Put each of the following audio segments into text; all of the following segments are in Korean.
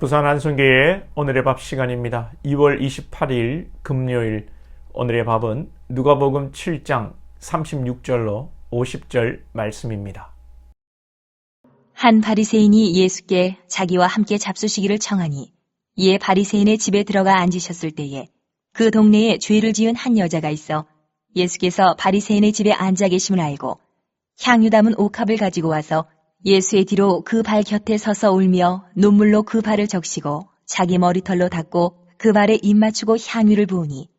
부산 한성교회 오늘의 밥 시간입니다. 2월 28일 금요일 오늘의 밥은 누가복음 7장 36절로 50절 말씀입니다. 한 바리새인이 예수께 자기와 함께 잡수시기를 청하니 이에 바리새인의 집에 들어가 앉으셨을 때에 그 동네에 죄를 지은 한 여자가 있어 예수께서 바리새인의 집에 앉아 계심을 알고 향유 담은 옥합을 가지고 와서 예수의 뒤로 그 발 곁에 서서 울며 눈물로 그 발을 적시고 자기 머리털로 닦고 그 발에 입 맞추고 향유를 부으니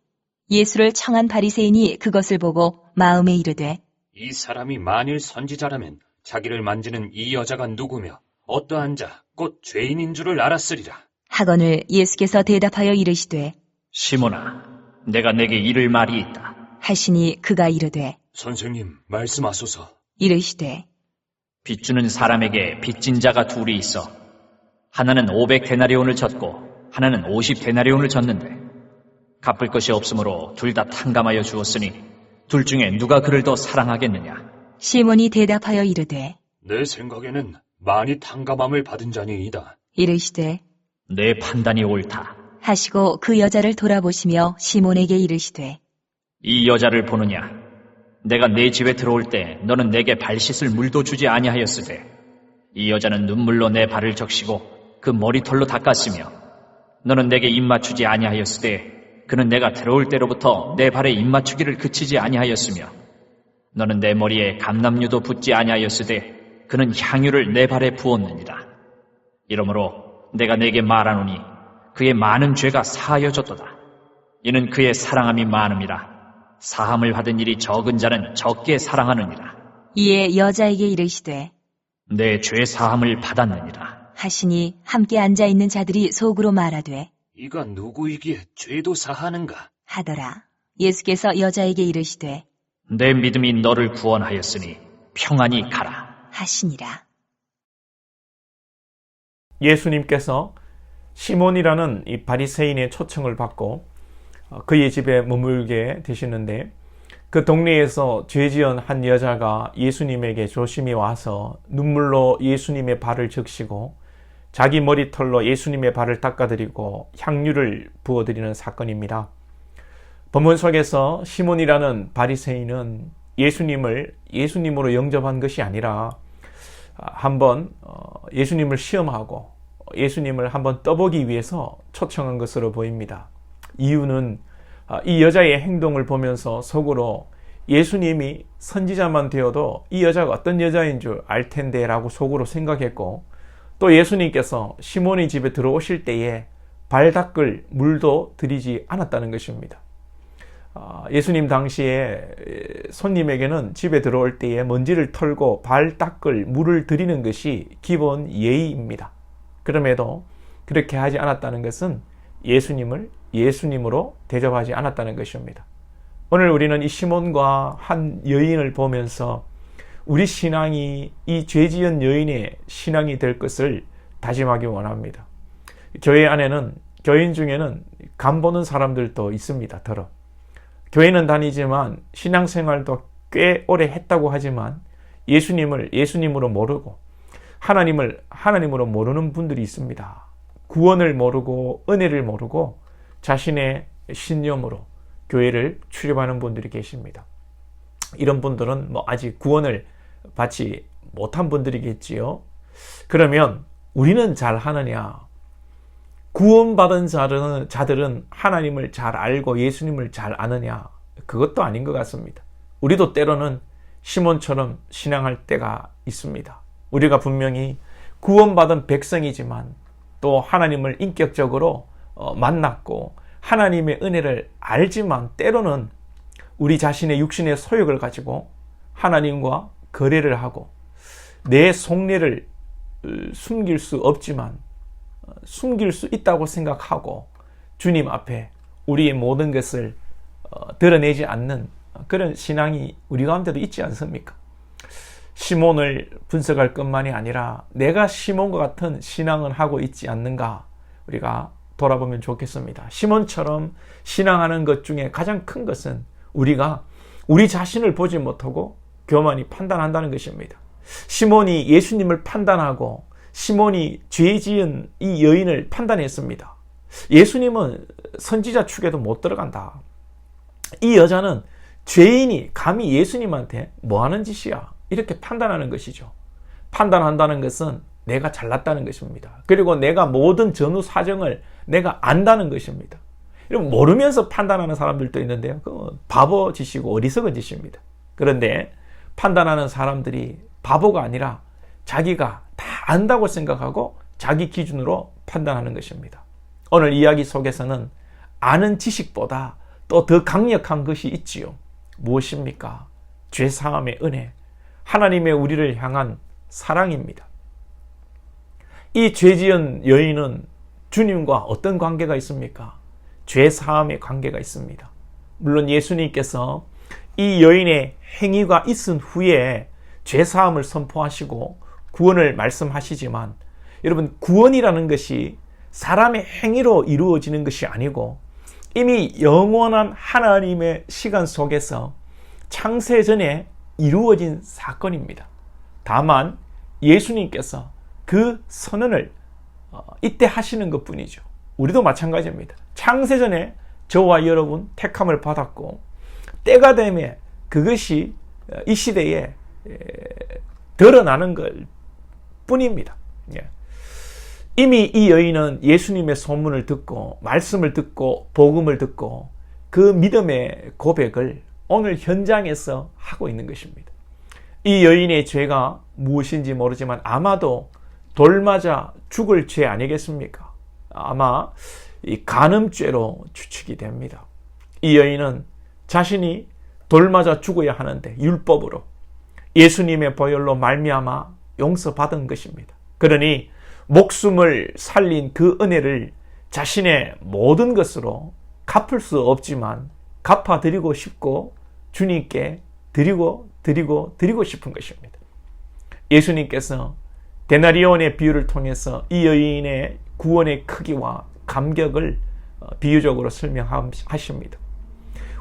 예수를 청한 바리새인이 그것을 보고 마음에 이르되 이 사람이 만일 선지자라면 자기를 만지는 이 여자가 누구며 어떠한 자 곧 죄인인 줄을 알았으리라. 하거늘 예수께서 대답하여 이르시되 시몬아, 내가 내게 이를 말이 있다. 하시니 그가 이르되 선생님 말씀하소서. 이르시되 빚주는 사람에게 빚진 자가 둘이 있어. 하나는 500데나리온을 졌고 하나는 50데나리온을 졌는데 갚을 것이 없으므로 둘 다 탕감하여 주었으니 둘 중에 누가 그를 더 사랑하겠느냐? 시몬이 대답하여 이르되 내 생각에는 많이 탕감함을 받은 자니이다. 이르시되 내 판단이 옳다. 하시고 그 여자를 돌아보시며 시몬에게 이르시되 이 여자를 보느냐? 내가 네 집에 들어올 때 너는 내게 발 씻을 물도 주지 아니하였으되 이 여자는 눈물로 내 발을 적시고 그 머리털로 닦았으며 너는 내게 입 맞추지 아니하였으되 그는 내가 들어올 때로부터 내 발에 입 맞추기를 그치지 아니하였으며 너는 내 머리에 감람유도 붓지 아니하였으되 그는 향유를 내 발에 부었느니라. 이러므로 내가 내게 말하노니 그의 많은 죄가 사하여졌도다. 이는 그의 사랑함이 많음이라. 사함을 받은 일이 적은 자는 적게 사랑하느니라. 이에 여자에게 이르시되 내 죄 사함을 받았느니라. 하시니 함께 앉아 있는 자들이 속으로 말하되 이가 누구이기에 죄도 사하는가? 하더라. 예수께서 여자에게 이르시되 내 믿음이 너를 구원하였으니 평안히 가라. 하시니라. 예수님께서 시몬이라는 이 바리새인의 초청을 받고 그의 집에 머물게 되시는데 그 동네에서 죄 지은 한 여자가 예수님에게 조심히 와서 눈물로 예수님의 발을 적시고 자기 머리털로 예수님의 발을 닦아드리고 향유를 부어드리는 사건입니다. 본문 속에서 시몬이라는 바리새인은 예수님을 예수님으로 영접한 것이 아니라 한번 예수님을 시험하고 예수님을 한번 떠보기 위해서 초청한 것으로 보입니다. 이유는 이 여자의 행동을 보면서 속으로 예수님이 선지자만 되어도 이 여자가 어떤 여자인 줄 알 텐데 라고 속으로 생각했고 또 예수님께서 시몬의 집에 들어오실 때에 발 닦을 물도 드리지 않았다는 것입니다. 예수님 당시에 손님에게는 집에 들어올 때에 먼지를 털고 발 닦을 물을 드리는 것이 기본 예의입니다. 그럼에도 그렇게 하지 않았다는 것은 예수님을 예수님으로 대접하지 않았다는 것입니다. 오늘 우리는 이 시몬과 한 여인을 보면서 우리 신앙이 이 죄지은 여인의 신앙이 될 것을 다짐하기 원합니다. 교회 안에는 교인 중에는 간 보는 사람들도 있습니다. 더러 교회는 다니지만 신앙생활도 꽤 오래 했다고 하지만 예수님을 예수님으로 모르고 하나님을 하나님으로 모르는 분들이 있습니다. 구원을 모르고 은혜를 모르고 자신의 신념으로 교회를 출입하는 분들이 계십니다. 이런 분들은 아직 구원을 받지 못한 분들이겠지요. 그러면 우리는 잘 하느냐? 구원받은 자들은 하나님을 잘 알고 예수님을 잘 아느냐? 그것도 아닌 것 같습니다. 우리도 때로는 시몬처럼 신앙할 때가 있습니다. 우리가 분명히 구원받은 백성이지만 또 하나님을 인격적으로 만났고 하나님의 은혜를 알지만 때로는 우리 자신의 육신의 소욕을 가지고 하나님과 거래를 하고 내 속내를 숨길 수 없지만 숨길 수 있다고 생각하고 주님 앞에 우리의 모든 것을 드러내지 않는 그런 신앙이 우리 가운데도 있지 않습니까? 시몬을 분석할 것만이 아니라 내가 시몬과 같은 신앙을 하고 있지 않는가 우리가 돌아보면 좋겠습니다. 시몬처럼 신앙하는 것 중에 가장 큰 것은 우리가 우리 자신을 보지 못하고 교만히 판단한다는 것입니다. 시몬이 예수님을 판단하고 시몬이 죄 지은 이 여인을 판단했습니다. 예수님은 선지자 축에도 못 들어간다. 이 여자는 죄인이 감히 예수님한테 뭐 하는 짓이야? 이렇게 판단하는 것이죠. 판단한다는 것은 내가 잘났다는 것입니다. 그리고 내가 모든 전후 사정을 내가 안다는 것입니다. 이런 모르면서 판단하는 사람들도 있는데요. 그건 바보 짓이고 어리석은 짓입니다. 그런데 판단하는 사람들이 바보가 아니라 자기가 다 안다고 생각하고 자기 기준으로 판단하는 것입니다. 오늘 이야기 속에서는 아는 지식보다 또 더 강력한 것이 있지요. 무엇입니까? 죄사함의 은혜, 하나님의 우리를 향한 사랑입니다. 이 죄지은 여인은 주님과 어떤 관계가 있습니까? 죄사함의 관계가 있습니다. 물론 예수님께서 이 여인의 행위가 있은 후에 죄사함을 선포하시고 구원을 말씀하시지만, 여러분, 구원이라는 것이 사람의 행위로 이루어지는 것이 아니고 이미 영원한 하나님의 시간 속에서 창세전에 이루어진 사건입니다. 다만 예수님께서 그 선언을 이때 하시는 것뿐이죠. 우리도 마찬가지입니다. 창세전에 저와 여러분 택함을 받았고 때가 되면 그것이 이 시대에 드러나는 것 뿐입니다. 이미 이 여인은 예수님의 소문을 듣고 말씀을 듣고 복음을 듣고 그 믿음의 고백을 오늘 현장에서 하고 있는 것입니다. 이 여인의 죄가 무엇인지 모르지만 아마도 돌 맞아 죽을 죄 아니겠습니까? 아마 이 간음죄로 추측이 됩니다. 이 여인은 자신이 돌 맞아 죽어야 하는데 율법으로 예수님의 보혈로 말미암아 용서받은 것입니다. 그러니 목숨을 살린 그 은혜를 자신의 모든 것으로 갚을 수 없지만 갚아드리고 싶고 주님께 드리고 싶은 것입니다. 예수님께서 데나리온의 비유를 통해서 이 여인의 구원의 크기와 감격을 비유적으로 설명하십니다.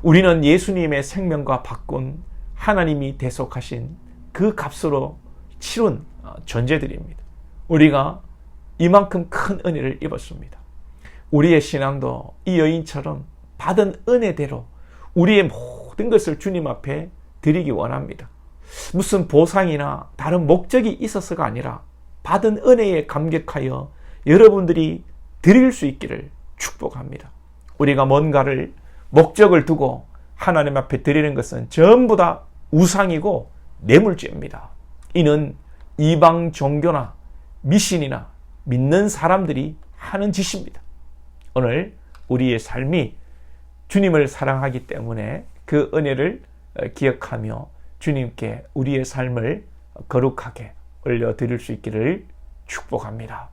우리는 예수님의 생명과 바꾼 하나님이 대속하신 그 값으로 치룬 존재들입니다. 우리가 이만큼 큰 은혜를 입었습니다. 우리의 신앙도 이 여인처럼 받은 은혜대로 우리의 모든 것을 주님 앞에 드리기 원합니다. 무슨 보상이나 다른 목적이 있어서가 아니라 받은 은혜에 감격하여 여러분들이 드릴 수 있기를 축복합니다. 우리가 뭔가를 목적을 두고 하나님 앞에 드리는 것은 전부 다 우상이고 뇌물죄입니다. 이는 이방 종교나 미신이나 믿는 사람들이 하는 짓입니다. 오늘 우리의 삶이 주님을 사랑하기 때문에 그 은혜를 기억하며 주님께 우리의 삶을 거룩하게 올려드릴 수 있기를 축복합니다.